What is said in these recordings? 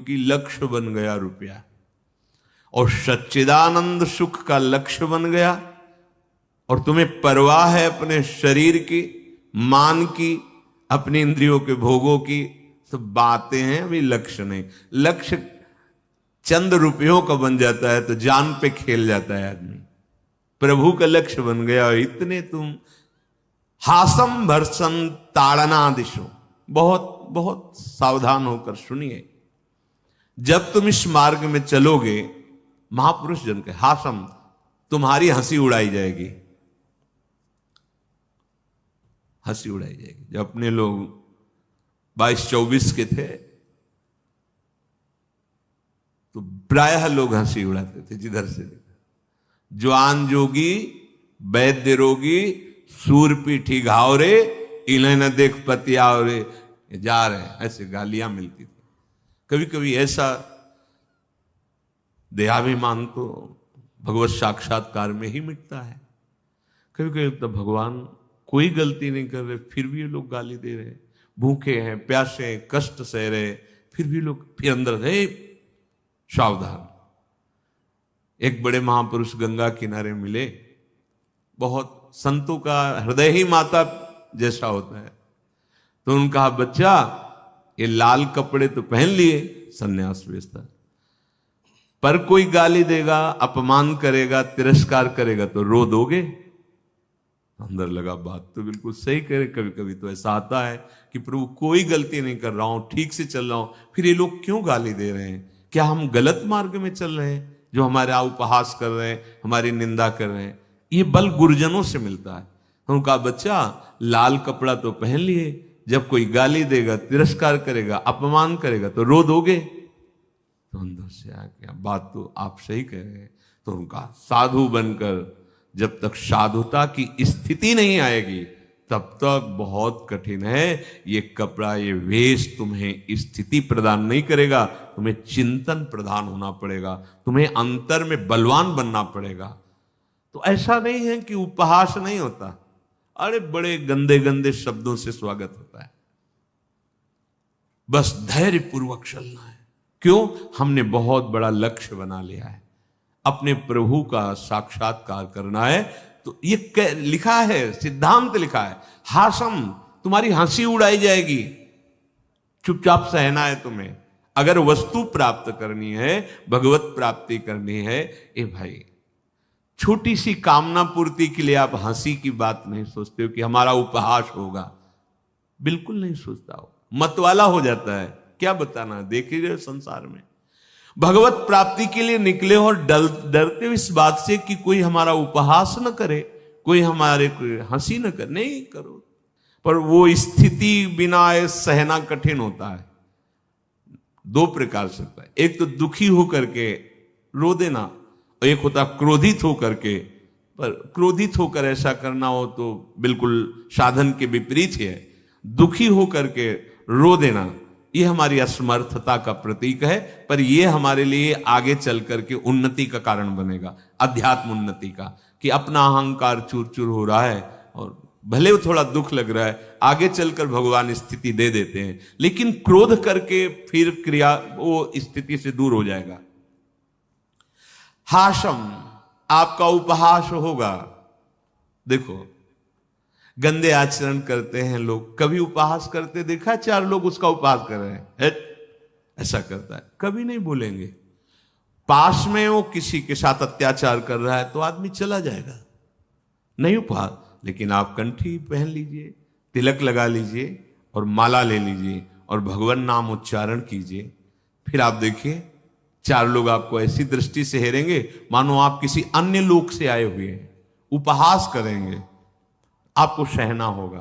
की लक्ष्य बन गया रुपया, और सच्चिदानंद सुख का लक्ष्य बन गया, और तुम्हें परवाह है अपने शरीर की, मान की, अपनी इंद्रियों के भोगों की, सब बातें हैं, अभी लक्ष्य नहीं। लक्ष्य चंद रुपयों का बन जाता है तो जान पे खेल जाता है आदमी। प्रभु का लक्ष्य बन गया और इतने तुम हासम भरसन ताड़ना दिशो। बहुत बहुत सावधान होकर सुनिए, जब तुम इस मार्ग में चलोगे, महापुरुष जन के हासम, तुम्हारी हंसी उड़ाई जाएगी, हंसी उड़ाई जाएगी। जब अपने लोग 22-24 के थे तो प्रायः लोग हंसी उड़ाते थे जिधर से देखा। जवान जोगी वैद्य रोगी सूर पीठी घावरे, इन्हें न देख पतियावरे, जा रहे, ऐसे गालियां मिलती थी। कभी कभी ऐसा देहाभिमान तो भगवत साक्षात्कार में ही मिटता है। कभी कभी तो भगवान कोई गलती नहीं कर रहे, फिर भी ये लोग गाली दे रहे, भूखे हैं, प्यासे हैं, कष्ट सह रहे, फिर भी लोग, फिर अंदर है सावधान। एक बड़े महापुरुष गंगा किनारे मिले, बहुत संतों का हृदय ही माता जैसा होता है, तो उन्होंने कहा, बच्चा ये लाल कपड़े तो पहन लिए, सन्यास वेशता, पर कोई गाली देगा, अपमान करेगा, तिरस्कार करेगा तो रो दोगे? अंदर लगा बात तो बिल्कुल सही करे। कभी कभी तो ऐसा आता है कि प्रभु कोई गलती नहीं कर रहा हूं, ठीक से चल रहा हूं, फिर ये लोग क्यों गाली दे रहे हैं? क्या हम गलत मार्ग में चल रहे हैं? जो हमारा उपहास कर रहे हैं, हमारी निंदा कर रहे हैं, ये बल गुरुजनों से मिलता है। उनका बच्चा लाल कपड़ा तो पहन लिए, जब कोई गाली देगा, तिरस्कार करेगा, अपमान करेगा तो रो दोगे? तो अंदर से आ गया, बात तो आप सही कह रहे हैं। तो उनका साधु बनकर जब तक साधुता की स्थिति नहीं आएगी तब तक बहुत कठिन है। ये कपड़ा, ये वेश तुम्हें स्थिति प्रदान नहीं करेगा, तुम्हें चिंतन प्रदान होना पड़ेगा, तुम्हें अंतर में बलवान बनना पड़ेगा। तो ऐसा नहीं है कि उपहास नहीं होता, अरे बड़े गंदे गंदे शब्दों से स्वागत होता है, बस धैर्य पूर्वक चलना है। क्यों? हमने बहुत बड़ा लक्ष्य बना लिया है, अपने प्रभु का साक्षात्कार करना है। तो ये लिखा है, सिद्धांत लिखा है, हासम, तुम्हारी हंसी उड़ाई जाएगी, चुपचाप सहना है तुम्हें। अगर वस्तु प्राप्त करनी है, भगवत प्राप्ति करनी है, ए भाई, छोटी सी कामना पूर्ति के लिए आप हंसी की बात नहीं सोचते हो कि हमारा उपहास होगा, बिल्कुल नहीं सोचता हो, मतवाला हो जाता है। क्या बताना, देख ही रहे हो संसार में भगवत प्राप्ति के लिए निकले और डरते हो इस बात से कि कोई हमारा उपहास न करे, कोई हमारे हंसी न करे। नहीं करो, पर वो स्थिति बिना सहना कठिन होता है। दो प्रकार से होता है, एक तो दुखी होकर के रो देना, और एक होता क्रोधित होकर के। पर क्रोधित होकर ऐसा करना हो तो बिल्कुल साधन के विपरीत है। दुखी होकर के रो देना ये हमारी असमर्थता का प्रतीक है, पर यह हमारे लिए आगे चल करके उन्नति का कारण बनेगा, अध्यात्म उन्नति का। कि अपना अहंकार चूर चूर हो रहा है और भले वो थोड़ा दुख लग रहा है, आगे चलकर भगवान स्थिति दे देते हैं, लेकिन क्रोध करके फिर क्रिया वो स्थिति से दूर हो जाएगा। हासम, आपका उपहास होगा। देखो, गंदे आचरण करते हैं लोग, कभी उपहास करते देखा? 4 लोग उसका उपहास कर रहे हैं, ऐसा करता है, कभी नहीं बोलेंगे। पास में वो किसी के साथ अत्याचार कर रहा है तो आदमी चला जाएगा, नहीं उपहास। लेकिन आप कंठी पहन लीजिए, तिलक लगा लीजिए और माला ले लीजिए और भगवान नाम उच्चारण कीजिए, फिर आप देखिए 4 लोग आपको ऐसी दृष्टि से हेरेंगे मानो आप किसी अन्य लोक से आए हुए हैं। उपहास करेंगे, आपको सहना होगा।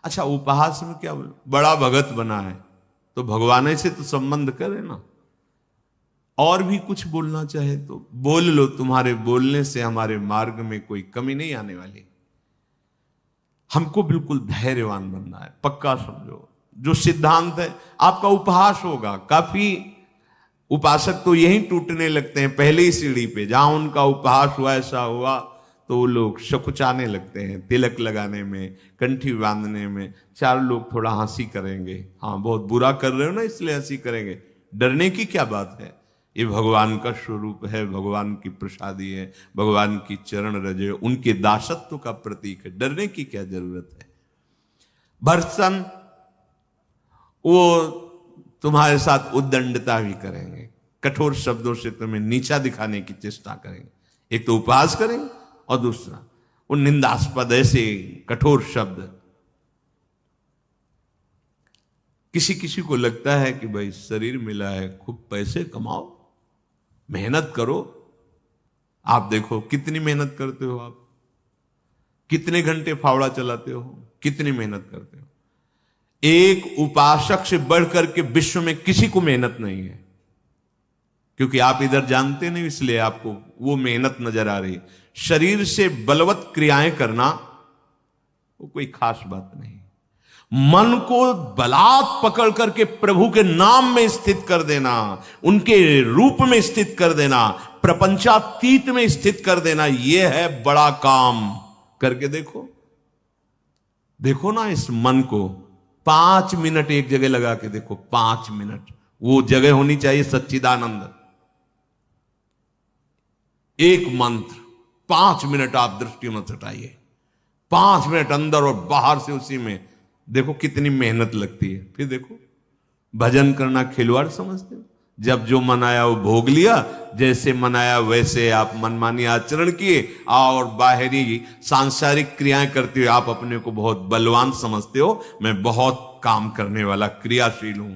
अच्छा, उपहास में क्या, बड़ा भगत बना है तो भगवान से तो संबंध करे ना, और भी कुछ बोलना चाहे तो बोल लो, तुम्हारे बोलने से हमारे मार्ग में कोई कमी नहीं आने वाली। हमको बिल्कुल धैर्यवान बनना है, पक्का समझो। जो सिद्धांत है, आपका उपहास होगा। काफी उपासक तो यही टूटने लगते हैं पहले ही सीढ़ी पे, जहां उनका उपहास हुआ, ऐसा हुआ तो वो लोग शकुचाने लगते हैं। तिलक लगाने में, कंठी बांधने में 4 लोग थोड़ा हंसी करेंगे, हाँ बहुत बुरा कर रहे हो ना इसलिए हंसी करेंगे, डरने की क्या बात है? ये भगवान का स्वरूप है, भगवान की प्रसादी है, भगवान की चरण रज है, उनके दासत्व का प्रतीक है, डरने की क्या जरूरत है? भर्त्सन वो तुम्हारे साथ उद्दंडता भी करेंगे, कठोर शब्दों से तुम्हें नीचा दिखाने की चेष्टा करेंगे। एक तो उपहास करेंगे और दूसरा वो निंदास्पद ऐसे कठोर शब्द। किसी किसी को लगता है कि भाई शरीर मिला है, खूब पैसे कमाओ, मेहनत करो। आप देखो कितनी मेहनत करते हो, आप कितने घंटे फावड़ा चलाते हो, कितनी मेहनत करते हो। एक उपासक से बढ़कर के विश्व में किसी को मेहनत नहीं है, क्योंकि आप इधर जानते नहीं, इसलिए आपको वो मेहनत नजर आ रही है। शरीर से बलवत क्रियाएं करना वो कोई खास बात नहीं। मन को बलात् पकड़ करके प्रभु के नाम में स्थित कर देना, उनके रूप में स्थित कर देना, प्रपंचातीत में स्थित कर देना, यह है बड़ा काम। करके देखो, देखो ना इस मन को 5 मिनट एक जगह लगा के देखो, 5 मिनट। वो जगह होनी चाहिए सच्चिदानंद। एक मंत्र 5 मिनट आप दृष्टि मत हटाइए, 5 मिनट अंदर और बाहर से उसी में देखो कितनी मेहनत लगती है। फिर देखो भजन करना खिलवाड़ समझते हो? जब जो मन आया वो भोग लिया, जैसे मन आया वैसे आप मनमानी आचरण किए और बाहरी सांसारिक क्रियाएं करते हुए आप अपने को बहुत बलवान समझते हो। मैं बहुत काम करने वाला क्रियाशील हूं।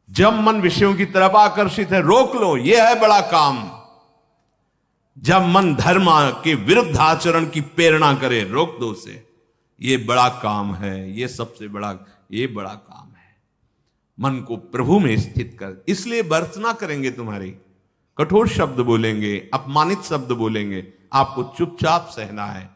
जब मन विषयों की तरफ आकर्षित है, रोक लो, यह है बड़ा काम। जब मन धर्म के विरुद्ध आचरण की प्रेरणा करे, रोक दो उसे, ये बड़ा काम है, ये सबसे बड़ा, ये बड़ा काम है। मन को प्रभु में स्थित कर। इसलिए भर्त्सना करेंगे, तुम्हारी कठोर शब्द बोलेंगे, अपमानित शब्द बोलेंगे, आपको चुपचाप सहना है।